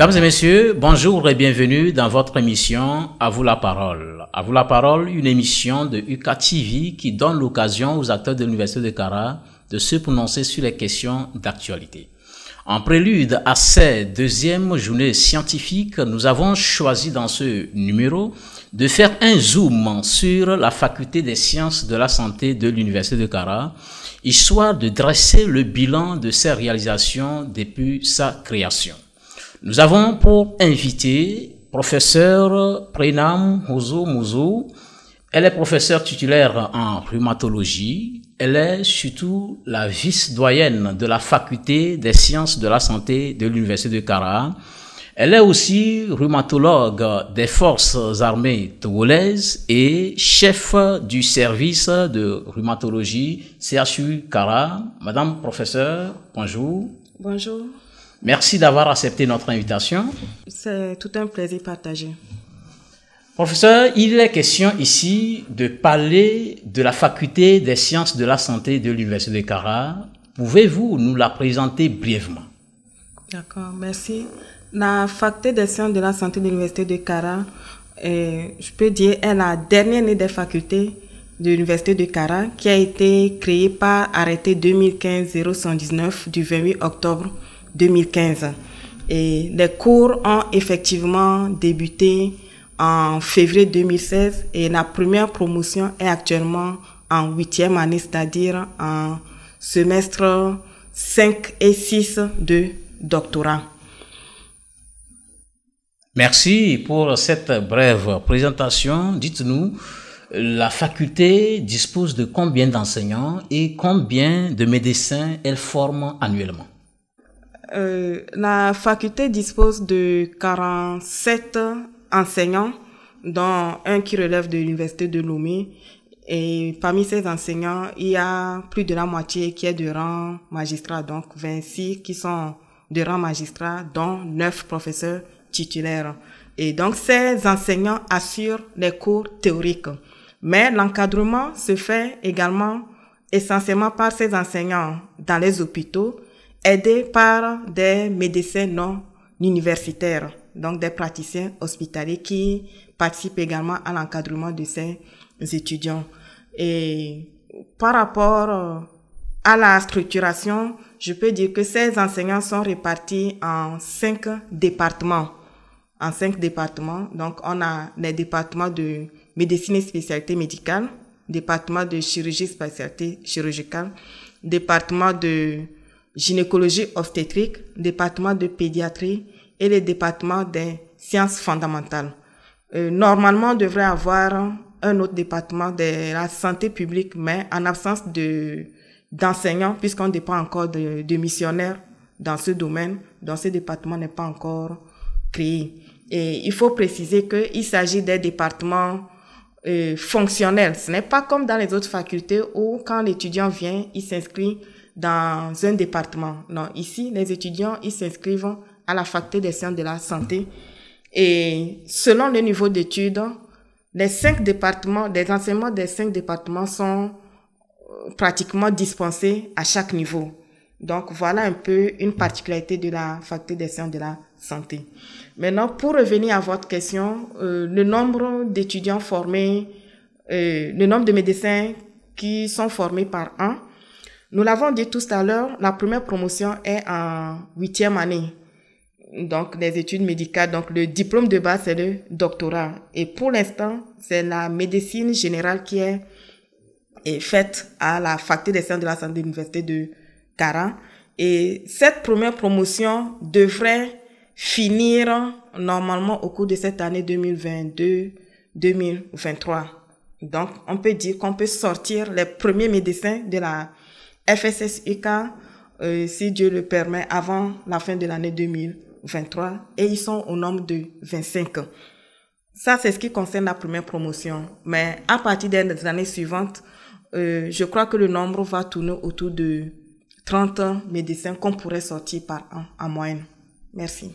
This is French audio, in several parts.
Mesdames et messieurs, bonjour et bienvenue dans votre émission À vous la parole. À vous la parole, une émission de UCA TV qui donne l'occasion aux acteurs de l'Université de Kara de se prononcer sur les questions d'actualité. En prélude à cette deuxième journée scientifique, nous avons choisi dans ce numéro de faire un zoom sur la faculté des sciences de la santé de l'Université de Kara, histoire de dresser le bilan de ses réalisations depuis sa création. Nous avons pour invité professeur Prenam Hozo Muzo. Elle est professeure titulaire en rhumatologie. Elle est surtout la vice-doyenne de la faculté des sciences de la santé de l'Université de Kara. Elle est aussi rhumatologue des forces armées togolaises et chef du service de rhumatologie CHU Kara. Madame professeure, bonjour. Bonjour. Merci d'avoir accepté notre invitation. C'est tout un plaisir partagé. Professeur, il est question ici de parler de la faculté des sciences de la santé de l'Université de Kara. Pouvez-vous nous la présenter brièvement? D'accord, merci. La faculté des sciences de la santé de l'Université de Kara, je peux dire, est la dernière année des facultés de l'Université de Kara qui a été créée par arrêté 2015-019 du 28 octobre 2015. Et les cours ont effectivement débuté en février 2016 et la première promotion est actuellement en 8e année, c'est-à-dire en semestre 5 et 6 de doctorat. Merci pour cette brève présentation. Dites-nous, la faculté dispose de combien d'enseignants et combien de médecins elle forme annuellement? La faculté dispose de 47 enseignants, dont un qui relève de l'université de Lomé. Et parmi ces enseignants, il y a plus de la moitié qui est de rang magistrat, donc 26 qui sont de rang magistrat, dont 9 professeurs titulaires. Et donc, ces enseignants assurent les cours théoriques. Mais l'encadrement se fait également essentiellement par ces enseignants dans les hôpitaux, aidés par des médecins non universitaires, donc des praticiens hospitaliers qui participent également à l'encadrement de ces étudiants. Et par rapport à la structuration, je peux dire que ces enseignants sont répartis en 5 départements. En 5 départements, donc on a les départements de médecine et spécialité médicale, département de chirurgie spécialité chirurgicale, département de gynécologie obstétrique, département de pédiatrie et le département des sciences fondamentales. Normalement, on devrait avoir un autre département de la santé publique, mais en absence d'enseignants, puisqu'on ne dépend encore de missionnaires dans ce domaine, donc ce département n'est pas encore créé. Et il faut préciser qu'il s'agit des départements fonctionnels. Ce n'est pas comme dans les autres facultés où quand l'étudiant vient, il s'inscrit dans un département. Non, ici, les étudiants, ils s'inscrivent à la faculté des sciences de la santé. Et selon le niveau d'études, les 5 départements, des enseignements des 5 départements sont pratiquement dispensés à chaque niveau. Donc, voilà un peu une particularité de la faculté des sciences de la santé. Maintenant, pour revenir à votre question, le nombre d'étudiants formés, le nombre de médecins qui sont formés par an, nous l'avons dit tout à l'heure, la première promotion est en 8e année. Donc, les études médicales, donc le diplôme de base, c'est le doctorat. Et pour l'instant, c'est la médecine générale qui est faite à la faculté des sciences de la santé de l'Université de Kara. Et cette première promotion devrait finir normalement au cours de cette année 2022-2023. Donc, on peut dire qu'on peut sortir les premiers médecins de la FSSUK, si Dieu le permet, avant la fin de l'année 2023, et ils sont au nombre de 25. Ça, c'est ce qui concerne la première promotion. Mais à partir des années suivantes, je crois que le nombre va tourner autour de 30 médecins qu'on pourrait sortir par an en moyenne. Merci.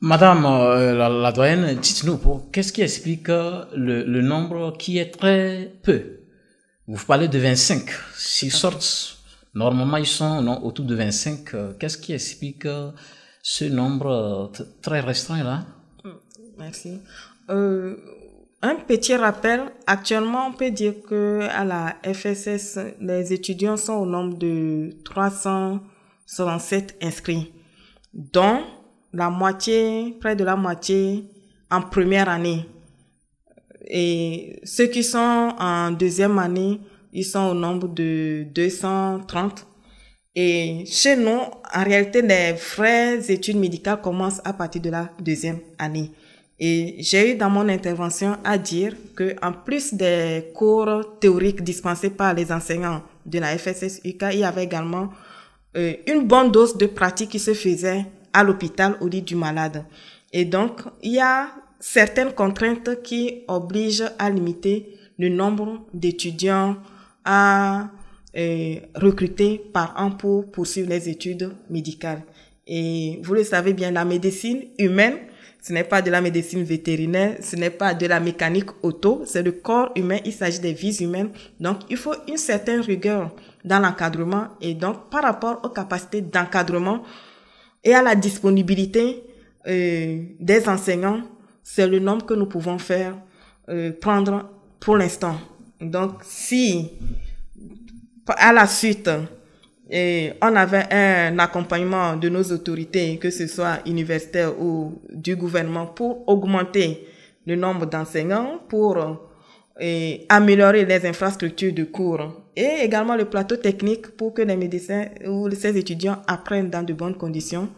Madame la doyenne, dites-nous, qu'est-ce qui explique le nombre qui est très peu? Vous parlez de 25. S'ils sortent, normalement ils sont autour de 25. Qu'est-ce qui explique ce nombre très restreint là? Merci. Un petit rappel, actuellement on peut dire que à la FSS, les étudiants sont au nombre de 367 inscrits, dont la moitié, près de la moitié en première année. Et ceux qui sont en deuxième année, ils sont au nombre de 230. Et chez nous, en réalité, les vraies études médicales commencent à partir de la deuxième année. Et j'ai eu dans mon intervention à dire que en plus des cours théoriques dispensés par les enseignants de la FSS-UK, il y avait également une bonne dose de pratique qui se faisait à l'hôpital au lit du malade. Et donc, il y a certaines contraintes qui obligent à limiter le nombre d'étudiants à recruter par an pour poursuivre les études médicales. Et vous le savez bien, la médecine humaine, ce n'est pas de la médecine vétérinaire, ce n'est pas de la mécanique auto, c'est le corps humain, il s'agit des vies humaines. Donc, il faut une certaine rigueur dans l'encadrement et donc par rapport aux capacités d'encadrement et à la disponibilité des enseignants, c'est le nombre que nous pouvons prendre pour l'instant. Donc, si à la suite, on avait un accompagnement de nos autorités, que ce soit universitaire ou du gouvernement, pour augmenter le nombre d'enseignants, pour améliorer les infrastructures de cours et également le plateau technique pour que les médecins ou ces étudiants apprennent dans de bonnes conditions,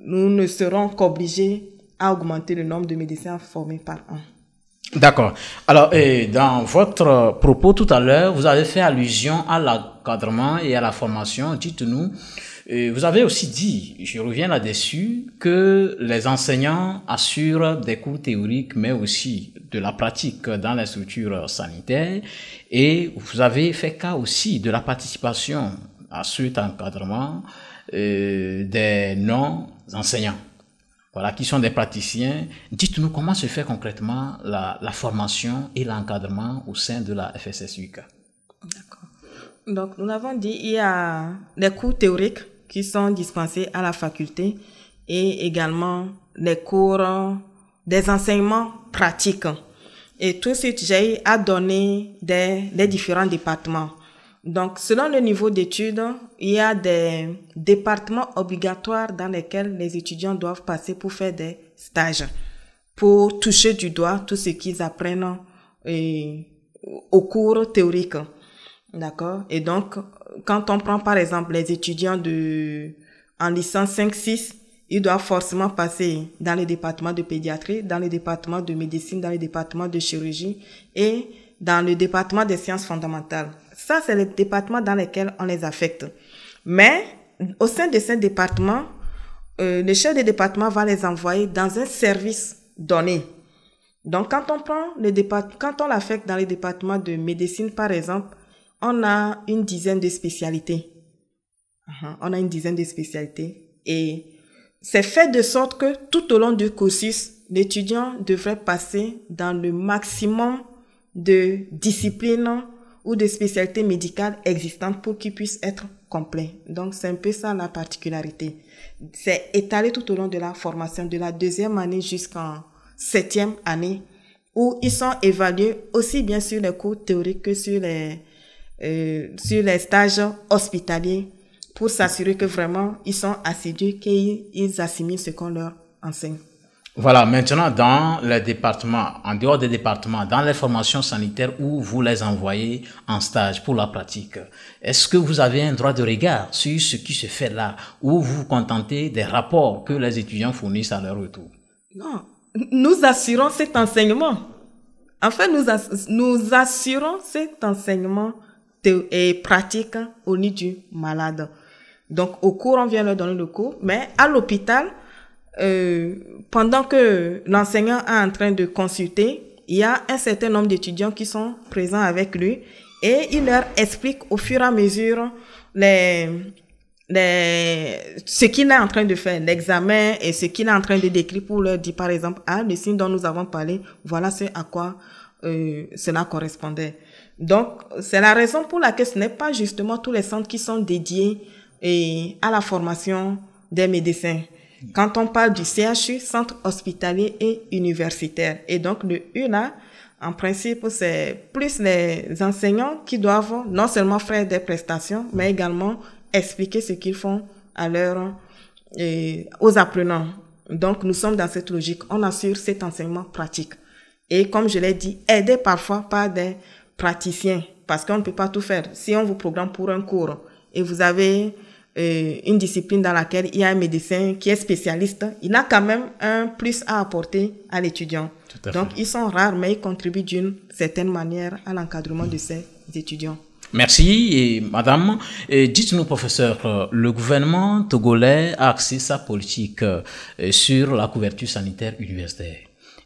nous ne serons qu'obligés à augmenter le nombre de médecins formés par an. D'accord. Alors, dans votre propos tout à l'heure, vous avez fait allusion à l'encadrement et à la formation. Dites-nous, vous avez aussi dit, je reviens là-dessus, que les enseignants assurent des cours théoriques, mais aussi de la pratique dans les structures sanitaires. Et vous avez fait cas aussi de la participation à cet encadrement des non-enseignants. Voilà, qui sont des praticiens. Dites-nous comment se fait concrètement la formation et l'encadrement au sein de la FSS-UK. D'accord. Donc, nous l'avons dit, il y a les cours théoriques qui sont dispensés à la faculté et également les cours des enseignements pratiques. Et tout de suite, j'ai à donner des différents départements. Donc, selon le niveau d'études, il y a des départements obligatoires dans lesquels les étudiants doivent passer pour faire des stages, pour toucher du doigt tout ce qu'ils apprennent au cours théorique. D'accord? Et donc, quand on prend par exemple les étudiants en licence 5-6, ils doivent forcément passer dans les départements de pédiatrie, dans les départements de médecine, dans les départements de chirurgie et dans le département des sciences fondamentales. Ça, c'est les départements dans lesquels on les affecte. Mais, au sein de ces départements, le chef de département va les envoyer dans un service donné. Donc, quand on l'affecte dans les départements de médecine, par exemple, on a une dizaine de spécialités. On a une dizaine de spécialités. Et c'est fait de sorte que tout au long du cursus, l'étudiant devrait passer dans le maximum de disciplines ou de spécialités médicales existantes pour qu'ils puissent être complets. Donc, c'est un peu ça la particularité. C'est étalé tout au long de la formation, de la deuxième année jusqu'en septième année, où ils sont évalués aussi bien sur les cours théoriques que sur les stages hospitaliers pour s'assurer que vraiment ils sont assidus, qu'ils assimilent ce qu'on leur enseigne. Voilà, maintenant dans les départements, en dehors des départements, dans les formations sanitaires où vous les envoyez en stage pour la pratique, est-ce que vous avez un droit de regard sur ce qui se fait là, ou vous vous contentez des rapports que les étudiants fournissent à leur retour? Non, nous assurons cet enseignement. En fait, nous assurons cet enseignement et pratique au lit du malade. Donc, au cours, on vient leur donner le cours, mais à l'hôpital, pendant que l'enseignant est en train de consulter, il y a un certain nombre d'étudiants qui sont présents avec lui et il leur explique au fur et à mesure ce qu'il est en train de faire, l'examen et ce qu'il est en train de décrire pour leur dire, par exemple, le signe dont nous avons parlé, voilà ce à quoi cela correspondait. Donc, c'est la raison pour laquelle ce n'est pas justement tous les centres qui sont dédiés à la formation des médecins. Quand on parle du CHU, centre hospitalier et universitaire. Et donc, le U là, en principe, c'est plus les enseignants qui doivent non seulement faire des prestations, mais également expliquer ce qu'ils font à aux apprenants. Donc, nous sommes dans cette logique. On assure cet enseignement pratique. Et comme je l'ai dit, aidé parfois par des praticiens, parce qu'on ne peut pas tout faire. Si on vous programme pour un cours et vous avez une discipline dans laquelle il y a un médecin qui est spécialiste, il a quand même un plus à apporter à l'étudiant. Donc, ils sont rares, mais ils contribuent d'une certaine manière à l'encadrement de ces étudiants. Merci, et madame. Dites-nous, professeur, le gouvernement togolais a axé sa politique sur la couverture sanitaire universitaire.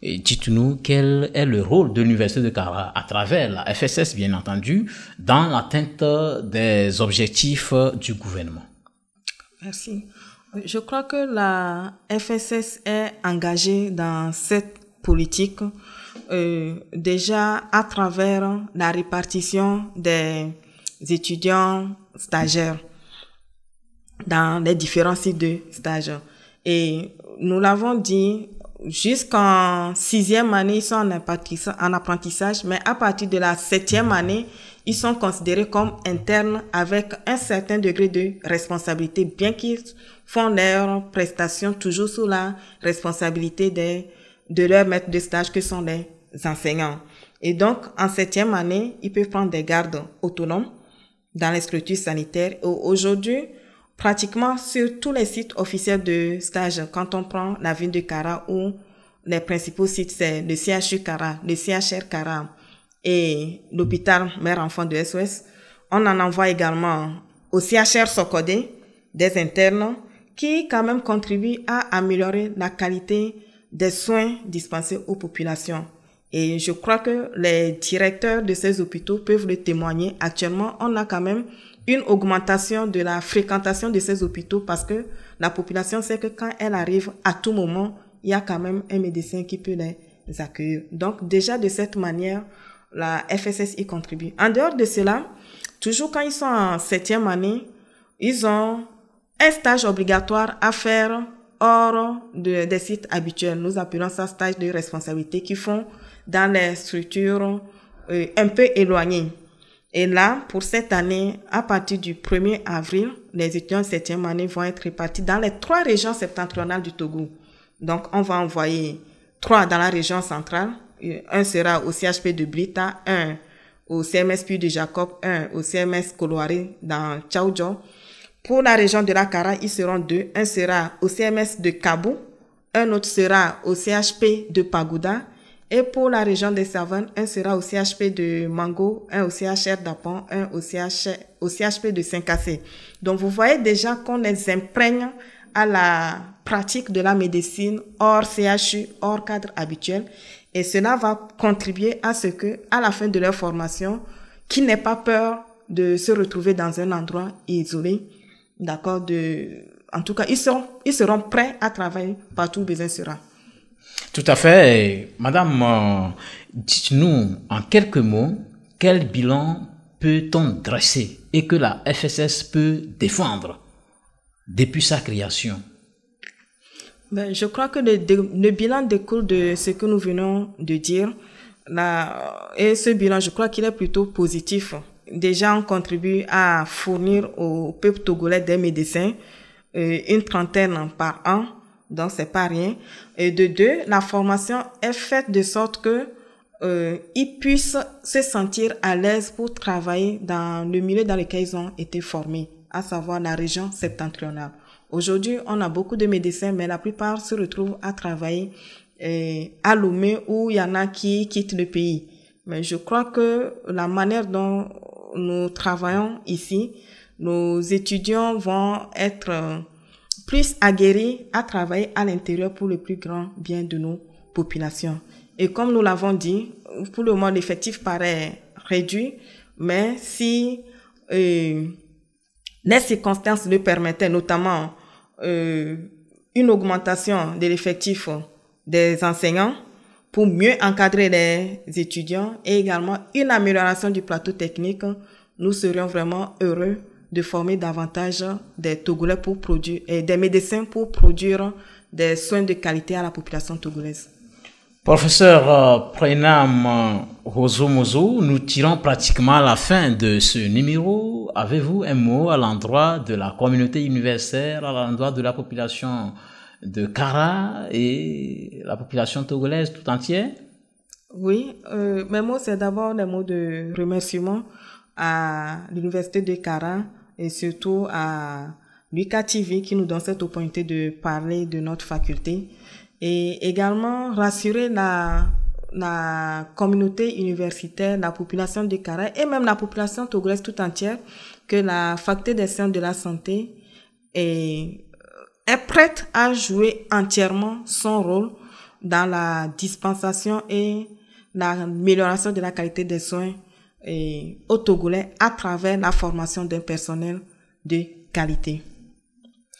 Dites-nous quel est le rôle de l'Université de Kara à travers la FSS, bien entendu, dans l'atteinte des objectifs du gouvernement. Merci. Je crois que la FSS est engagée dans cette politique déjà à travers la répartition des étudiants stagiaires dans les différents sites de stage. Et nous l'avons dit, jusqu'en 6e année, ils sont en apprentissage, mais à partir de la 7e année, ils sont considérés comme internes avec un certain degré de responsabilité, bien qu'ils font leurs prestations toujours sous la responsabilité de leurs maîtres de stage que sont les enseignants. Et donc, en 7e année, ils peuvent prendre des gardes autonomes dans les structures sanitaires. Aujourd'hui, pratiquement sur tous les sites officiels de stage, quand on prend la ville de Kara, où les principaux sites, c'est le CHU Kara, le CHR Kara et l'hôpital mère-enfant de SOS, on en envoie également au CHR Sokodé des internes qui quand même contribuent à améliorer la qualité des soins dispensés aux populations. Et je crois que les directeurs de ces hôpitaux peuvent le témoigner. Actuellement, on a quand même une augmentation de la fréquentation de ces hôpitaux parce que la population sait que quand elle arrive, à tout moment, il y a quand même un médecin qui peut les accueillir. Donc, déjà de cette manière, la FSS y contribue. En dehors de cela, toujours quand ils sont en 7e année, ils ont un stage obligatoire à faire hors des sites habituels. Nous appelons ça stage de responsabilité qu'ils font dans les structures un peu éloignées. Et là, pour cette année, à partir du 1er avril, les étudiants de 7e année vont être répartis dans les 3 régions septentrionales du Togo. Donc, on va envoyer 3 dans la région centrale. Un sera au CHP de Blita, un au CMS Puy de Jacob, un au CMS Koloaré dans Tchaoudjo. Pour la région de la Kara, ils seront 2. Un sera au CMS de Kabou, un autre sera au CHP de Pagouda. Et pour la région des Savanes, un sera au CHP de Mango, un au CHR d'Apon, un au CHP de Saint-Cassé. Donc, vous voyez déjà qu'on les imprègne à la pratique de la médecine hors CHU, hors cadre habituel. Et cela va contribuer à ce que, à la fin de leur formation, qu'ils n'aient pas peur de se retrouver dans un endroit isolé. D'accord? En tout cas, ils seront prêts à travailler partout où besoin sera. Tout à fait. Madame, dites-nous en quelques mots, quel bilan peut-on dresser et que la FSS peut défendre depuis sa création? Je crois que le bilan découle de ce que nous venons de dire. Et ce bilan, je crois qu'il est plutôt positif. Déjà, on contribue à fournir au peuple togolais des médecins, une 30aine par an. Donc, c'est pas rien. Et de 2, la formation est faite de sorte que ils puissent se sentir à l'aise pour travailler dans le milieu dans lequel ils ont été formés, à savoir la région septentrionale. Aujourd'hui, on a beaucoup de médecins, mais la plupart se retrouvent à travailler à Lomé où il y en a qui quittent le pays. Mais je crois que la manière dont nous travaillons ici, nos étudiants vont être plus aguerris à travailler à l'intérieur pour le plus grand bien de nos populations. Et comme nous l'avons dit, pour le moment, l'effectif paraît réduit, mais si les circonstances le permettaient, notamment une augmentation de l'effectif des enseignants pour mieux encadrer les étudiants et également une amélioration du plateau technique, nous serions vraiment heureux de former davantage des Togolais pour produire, des médecins pour produire des soins de qualité à la population togolaise. Professeur Prenam Hozomozo, nous tirons pratiquement à la fin de ce numéro. Avez-vous un mot à l'endroit de la communauté universitaire, à l'endroit de la population de Kara et la population togolaise tout entière? Oui, mes mots, c'est d'abord des mots de remerciement à l'université de Kara et surtout à l'UCA TV qui nous donne cette opportunité de parler de notre faculté et également rassurer la communauté universitaire, la population de Kara et même la population togolaise tout entière que la faculté des sciences de la santé est prête à jouer entièrement son rôle dans la dispensation et l'amélioration de la qualité des soins aux Togolais à travers la formation d'un personnel de qualité.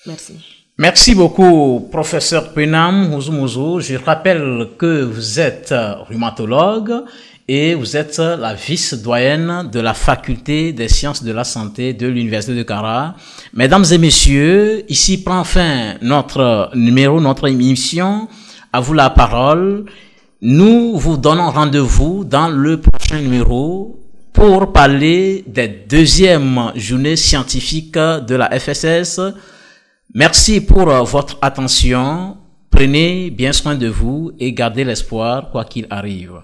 Merci. Merci beaucoup, professeur Prenam Hozomozo. Je rappelle que vous êtes rhumatologue et vous êtes la vice-doyenne de la faculté des sciences de la santé de l'université de Kara. Mesdames et messieurs, ici prend fin notre numéro, notre émission. À vous la parole. Nous vous donnons rendez-vous dans le prochain numéro pour parler des deuxièmes journées scientifiques de la FSS. Merci pour votre attention. Prenez bien soin de vous et gardez l'espoir quoi qu'il arrive.